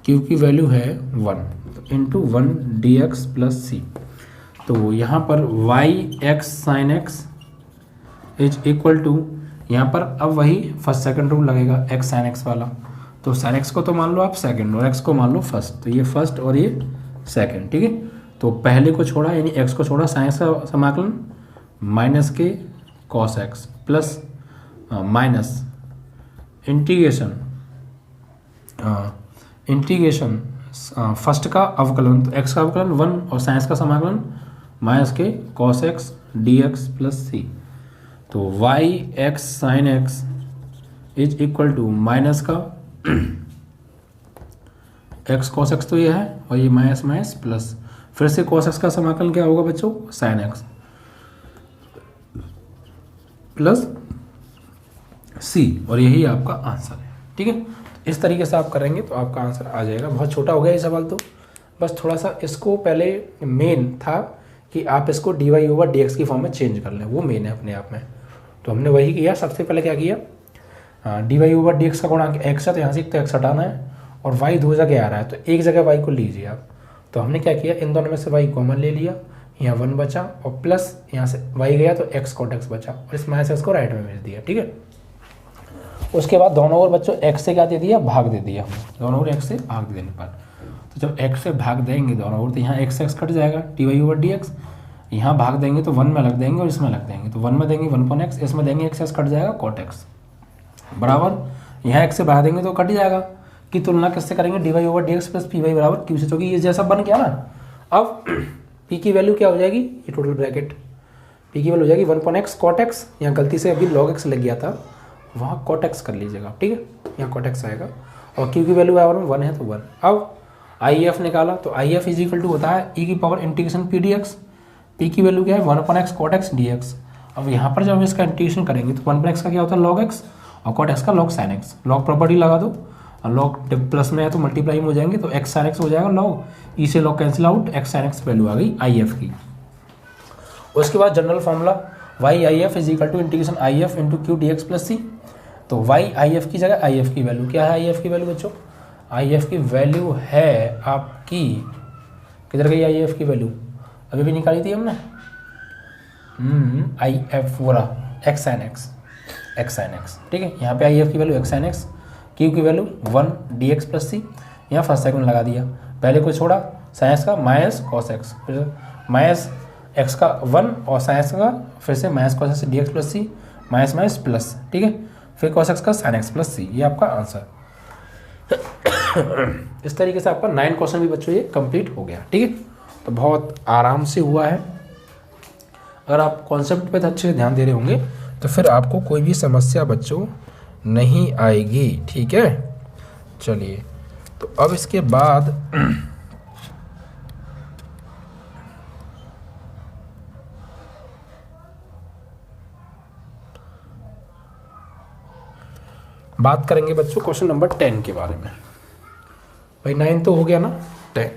q की वैल्यू है 1 इंटू 1 dx प्लस सी। तो यहाँ पर yx sin x is equal to, यहाँ पर अब वही फर्स्ट सेकंड रूल लगेगा x sin x वाला, तो साइन एक्स को तो मान लो आप सेकंड और एक्स को मान लो फर्स्ट, तो ये फर्स्ट और ये सेकंड, ठीक है। तो पहले को छोड़ा यानी एक्स को छोड़ा, साइन एक्स का समाकलन माइनस के cos x plus minus integration first का अवकलन, तो एक्स का अवकलन 1 और साइंस का समाकलन माइनस के cos x D x plus C. तो Y X sine X is equal to minus का एक्स कॉस एक्स तो ये है और ये माइनस माइनस प्लस, फिर से कॉस एक्स का समाकलन क्या होगा बच्चों, साइन एक्स प्लस सी, और यही आपका आंसर है, ठीक है। इस तरीके से आप करेंगे तो आपका आंसर आ जाएगा। बहुत छोटा हो गया ये सवाल, तो बस थोड़ा सा इसको पहले मेन था कि आप इसको D Y over D X की फॉर्म में चेंज कर लें, वो मेन है अपने आप में। तो हमने वही किया, सबसे पहले क्या किया, D Y over D X का गुणांक एक्स है तो यहाँ से तो एक्स हटाना है, और वाई 2 जगह आ रहा है तो एक जगह वाई को लीजिए आप। तो हमने क्या किया, इन दोनों में से वाई कॉमन ले लिया, यहाँ 1 बचा और प्लस यहाँ से वाई गया तो एक्स कॉट एक्स बचा, और इस माइनस एक्स को राइट में भेज दिया, ठीक है। उसके बाद दोनों ओर बच्चों एक्स से क्या दे दिया, भाग दे दिया हमने, दोनों ओर एक्स से भाग देने पर, तो जब एक्स से भाग देंगे दोनों ओर तो यहाँ एक्स एक्स कट जाएगा, D Y over D X, यहाँ भाग देंगे तो 1 में लग देंगे और इसमें लग देंगे, तो 1 में देंगे 1 पॉन एक्स, इसमें देंगे एक्स एक्स कट जाएगा कॉट एक्स, बराबर यहाँ एक्स से भाग देंगे तो कट जाएगा, की तुलना किससे करेंगे, D Y over D x plus P Y बराबर क्यू से, क्योंकि ये जैसा बन गया ना। अब पी की वैल्यू क्या हो जाएगी, ये टोटल ब्रैकेट पी की वैल्यू हो जाएगी 1 पॉन एक्स कॉट एक्स, यहाँ गलती से अभी लॉग एक्स लग गया था, वहाँ कॉट एक्स कर लीजिएगा, ठीक है, यहाँ कॉट एक्स आएगा, और क्यू की वैल्यू बराबर में 1 है तो 1। अब आई एफ निकाला तो I F is equal to होता है ई की power integration P D X, P की वैल्यू क्या है 1 upon X cot x D X. अब यहाँ पर जब इसका इंटीग्रेशन करेंगे तो 1 पर एक्स का क्या होता है लॉग एक्स, और कॉट एक्स का log sine x, log property लगा दो, और लॉग प्लस में है तो मल्टीप्लाई में हो जाएंगे, तो एक्स साइन एक्स हो जाएगा लॉग, ई से log cancel out, X sine X value आ गई आई एफ की। उसके बाद general formula Y I F is equal to integration I F into Q D x plus C. तो Y I F की जगह आई F की वैल्यू क्या है, आई एफ की वैल्यू बच्चों, आई एफ की वैल्यू है आपकी, किधर गई आई एफ की वैल्यू, अभी भी निकाली थी हमने, आई एफ वो रहा X sine X, X sine x, ठीक है। यहाँ पे आई एफ की value X sine X, Q की value 1 D x plus C, यहाँ फर्स्ट सेकंड लगा दिया, पहले को छोड़ा साइन एक्स का माइनस कॉस एक्स, फिर माइनस एक्स का 1 और साइन एक्स का फिर से minus cos x D x plus C, minus minus plus, ठीक है, फिर कॉस एक्स का साइन एक्स प्लस सी, ये आपका आंसर। इस तरीके से आपका 9 क्वेश्चन भी बच्चों ये कंप्लीट हो गया, ठीक है। तो बहुत आराम से हुआ है, अगर आप कॉन्सेप्ट पे अच्छे से ध्यान दे रहे होंगे तो फिर आपको कोई भी समस्या बच्चों नहीं आएगी, ठीक है। चलिए, तो अब इसके बाद बात करेंगे बच्चों क्वेश्चन नंबर 10 के बारे में। भाई 9 तो हो गया ना, 10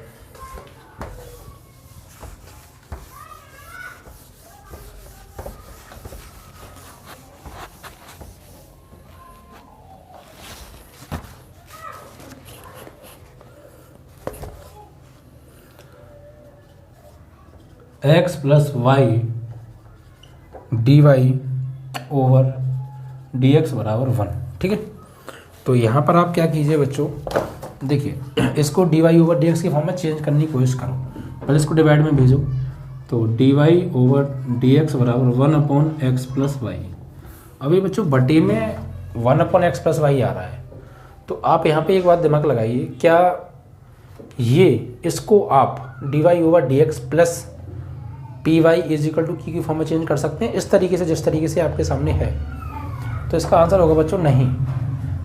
X plus Y D Y over D X बराबर 1, ठीक है। तो यहाँ पर आप क्या कीजिए बच्चों, देखिए इसको D Y over D X की फॉर्म में चेंज करने की कोशिश करो, पहले इसको डिवाइड में भेजो, तो D Y over D X बराबर 1 अपॉन एक्स प्लस वाई। अभी बच्चों बटे में 1 अपॉन एक्स प्लस वाई आ रहा है, तो आप यहाँ पे एक बात दिमाग लगाइए, क्या ये इसको आप D Y over D x plus P Y is equal to की फॉर्म में चेंज कर सकते हैं इस तरीके से, जिस तरीके से आपके सामने है? तो इसका आंसर होगा बच्चों नहीं,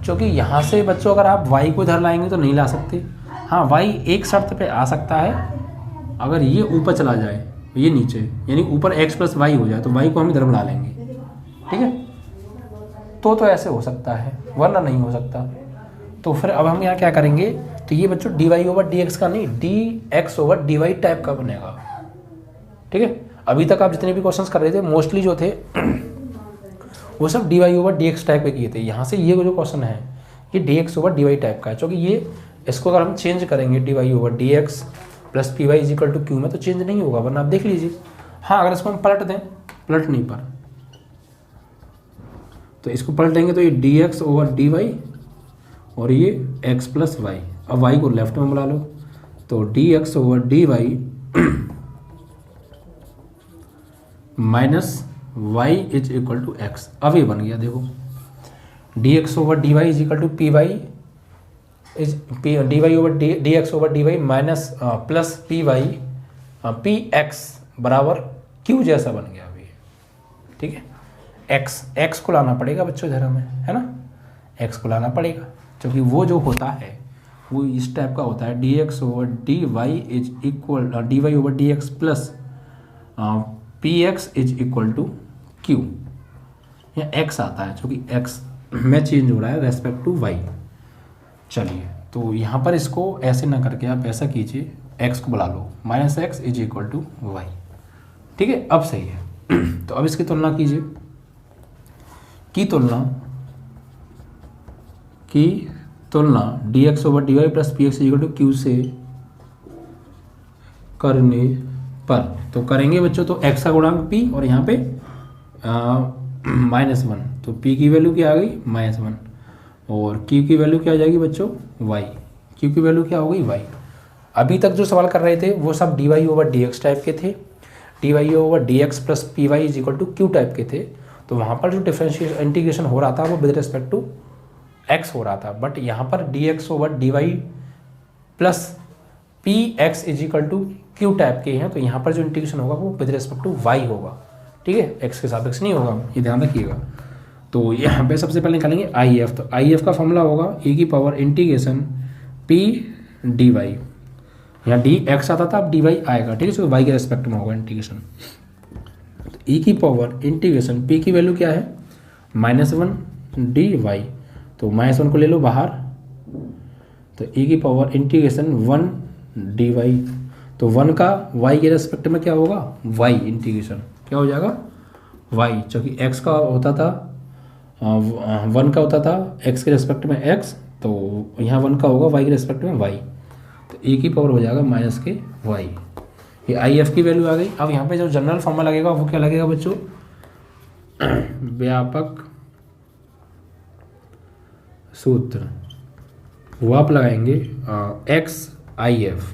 क्योंकि यहाँ से बच्चों अगर आप y को इधर लाएंगे तो नहीं ला सकते। हाँ, y एक शर्त पे आ सकता है, अगर ये ऊपर चला जाए ये नीचे, यानी ऊपर x प्लस वाई हो जाए तो y को हम इधर बुला लेंगे, ठीक है। तो ऐसे हो सकता है, वरना नहीं हो सकता। तो फिर अब हम यहाँ क्या करेंगे, तो ये बच्चों D Y over D X का नहीं, D X over D Y type का बनेगा, ठीक है। अभी तक आप जितने भी क्वेश्चंस कर रहे थे मोस्टली जो थे वो सब D Y over D X type के किए थे। यहाँ से ये जो क्वेश्चन है ये D X over D Y type का है, क्योंकि ये इसको अगर हम चेंज करेंगे D Y over D x plus P Y is equal to Q में तो चेंज नहीं होगा, वरना आप देख लीजिए। हाँ, अगर इसको हम पलट दें, पलटने पर तो इसको पलट देंगे तो ये D X over D Y और ये x प्लस वाई। अब y को लेफ्ट में बुला लो, तो dx over dy minus Y is equal to X. अब ये बन गया, देखो dx over dy is equal to P Y is D Y over D X over D Y minus plus P Y P X बराबर Q जैसा बन गया अभी। ठीक है, एक्स को लाना पड़ेगा बच्चों इधर हमें, है ना, एक्स को लाना पड़ेगा, क्योंकि वो जो होता है वो इस टाइप का होता है, D X over D Y is equal D Y over D x plus P X is equal to Q. यहाँ एक्स आता है, क्योंकि एक्स में चेंज हो रहा है रेस्पेक्ट टू वाई। चलिए, तो यहाँ पर इसको ऐसे ना करके आप ऐसा कीजिए, एक्स को बुला लो, minus X is equal to Y. ठीक है, अब सही है। तो अब इसकी तुलना कीजिए, D X over D Y plus P X equal to Q से करने पर, तो करेंगे बच्चों, तो एक्स का गुणांक पी और यहाँ पे -1, तो पी की वैल्यू क्या आ गई -1 और क्यू की वैल्यू क्या आ जाएगी बच्चों वाई। क्यू की वैल्यू क्या हो गई वाई। अभी तक जो सवाल कर रहे थे वो सब D Y over D X type के थे, D Y over D x plus P Y is equal to Q type के थे। तो वहाँ पर जो डिफरेंशिएशन इंटीग्रेशन हो रहा था वो विद रिस्पेक्ट टू एक्स हो रहा था, बट यहाँ पर D X over D Y plus P X is equal to Q type के हैं, तो यहाँ पर जो इंटीग्रेशन होगा वो विद रिस्पेक्ट टू वाई होगा। ठीक है, एक्स के सापेक्ष नहीं होगा, ये ध्यान रखिएगा। तो यहाँ पे सबसे पहले निकालेंगे आई एफ, तो आई एफ का फॉर्मूला होगा ई की power integration P D Y. यहाँ डी एक्स आता था, अब डी वाई आएगा। ठीक है, तो वाई के रेस्पेक्ट में होगा इंटीग्रेशन। तो ई की पावर इंटीग्रेशन पी की वैल्यू क्या है -1 डी वाई, तो -1 को ले लो बाहर, तो ई की पावर इंटीग्रेशन 1 डी वाई, तो 1 का वाई के रेस्पेक्ट में क्या होगा वाई इंटीग्रेशन क्या हो जाएगा वाई, क्योंकि एक्स का होता था 1 का होता था एक्स के रेस्पेक्ट में एक्स, तो यहाँ 1 का होगा वाई के रेस्पेक्ट में वाई, तो ए की पावर हो जाएगा माइनस के वाई। ये आई एफ की वैल्यू आ गई। अब यहाँ पे जो जनरल फॉर्मूला लगेगा वो क्या लगेगा बच्चों, व्यापक सूत्र, वो आप लगाएंगे X I F,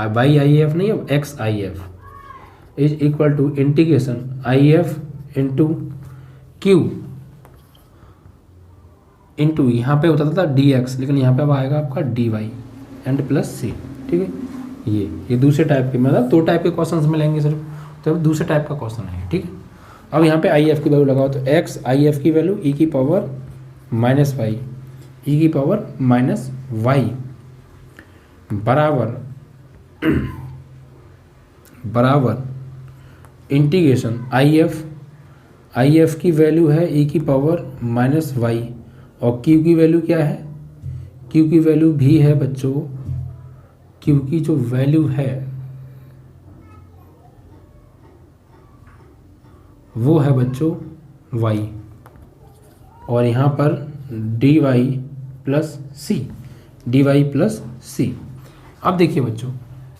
by I F नहीं, अब X I F is equal to integration I F into Q into, यहाँ पे होता था डी एक्स, लेकिन यहाँ पे अब आएगा आपका D Y and plus C. ठीक है, ये दूसरे टाइप के, मतलब 2 टाइप के क्वेश्चंस मिलेंगे सिर्फ, तो अब दूसरे टाइप का क्वेश्चन है। ठीक है, अब यहाँ पे आई एफ की वैल्यू लगाओ, तो एक्स आई एफ की वैल्यू ई की पावर माइनस वाई, ई की पावर माइनस वाई बराबर इंटीग्रेशन आई एफ की वैल्यू है ई की पावर माइनस वाई, और क्यू की वैल्यू क्या है, क्यू की वैल्यू भी है बच्चों, क्यू की जो वैल्यू है वो है बच्चों वाई, और यहाँ पर डी वाई प्लस सी। अब देखिए बच्चों,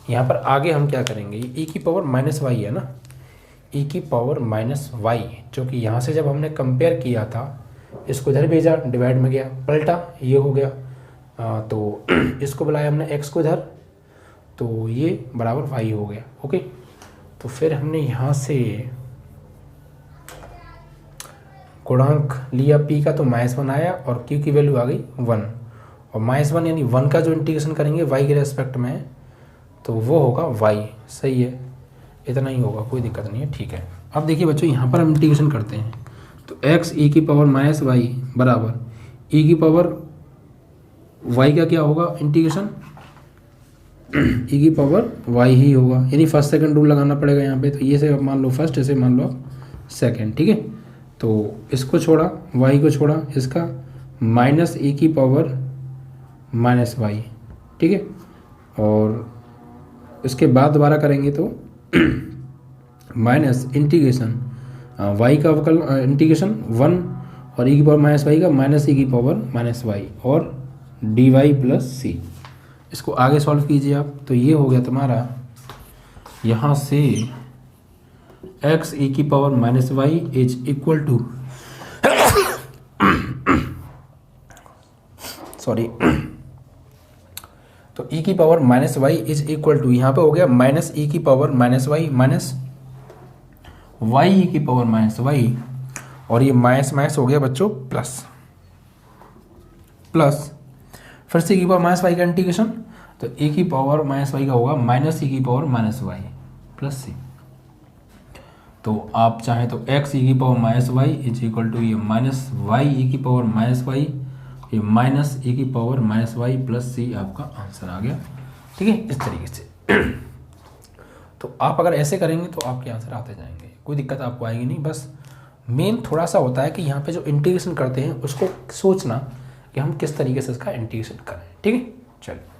यहाँ पर आगे हम क्या करेंगे, ई की पावर माइनस वाई है ना, ई की पावर माइनस वाई, जो कि यहाँ से जब हमने कंपेयर किया था इसको इधर भेजा, डिवाइड में गया, पलटा, ये हो गया, तो इसको बुलाया हमने एक्स को इधर, तो ये बराबर वाई हो गया। ओके, तो फिर हमने यहाँ से गुणांक लिया पी का, तो -1 आया और क्यू की वैल्यू आ गई 1, और -1 यानी 1 का जो इंटीग्रेशन करेंगे वाई के रेस्पेक्ट में, तो वो होगा वाई। सही है, इतना ही होगा, कोई दिक्कत नहीं है। ठीक है, अब देखिए बच्चों, यहाँ पर हम इंटीग्रेशन करते हैं, तो एक्स ई की पावर माइनस वाई बराबर ई की पावर वाई का क्या होगा इंटीग्रेशन, ई की पावर वाई ही होगा, यानी फर्स्ट सेकंड रूल लगाना पड़ेगा यहाँ पे, तो ये से मान लो फर्स्ट, ऐसे मान लो सेकंड। ठीक है, तो इसको छोड़ा, वाई को छोड़ा, इसका माइनस ई की पावर माइनस वाई। ठीक है, और इसके बाद दोबारा करेंगे तो माइनस इंटीग्रेशन वाई का अवकल इंटीग्रेशन 1 और ई की पावर माइनस वाई का माइनस ई की पावर माइनस वाई और डी वाई प्लस सी। इसको आगे सॉल्व कीजिए आप, तो ये हो गया तुम्हारा यहाँ से एक्स ई की power minus Y is equal to sorry, तो e की power minus Y is equal to, यहाँ पे हो गया माइनस ई की power minus Y minus Y E की पावर माइनस वाई, और ये माइनस माइनस हो गया बच्चों प्लस प्लस, फिर से e की पावर माइनस वाई का इंटीग्रेशन, तो e की पावर माइनस वाई का होगा माइनस ई की power minus Y plus C. तो आप चाहें तो x e की power minus Y is equal to ये माइनस वाई ई की पावर माइनस वाई, ये माइनस ई की power minus Y plus C आपका आंसर आ गया। ठीक है, इस तरीके से। तो आप अगर ऐसे करेंगे तो आपके आंसर आते जाएंगे, कोई दिक्कत आपको आएगी नहीं। बस मेन थोड़ा सा होता है कि यहाँ पे जो इंटीग्रेशन करते हैं उसको सोचना कि हम किस तरीके से इसका इंटीग्रेशन करें। ठीक है, चलिए।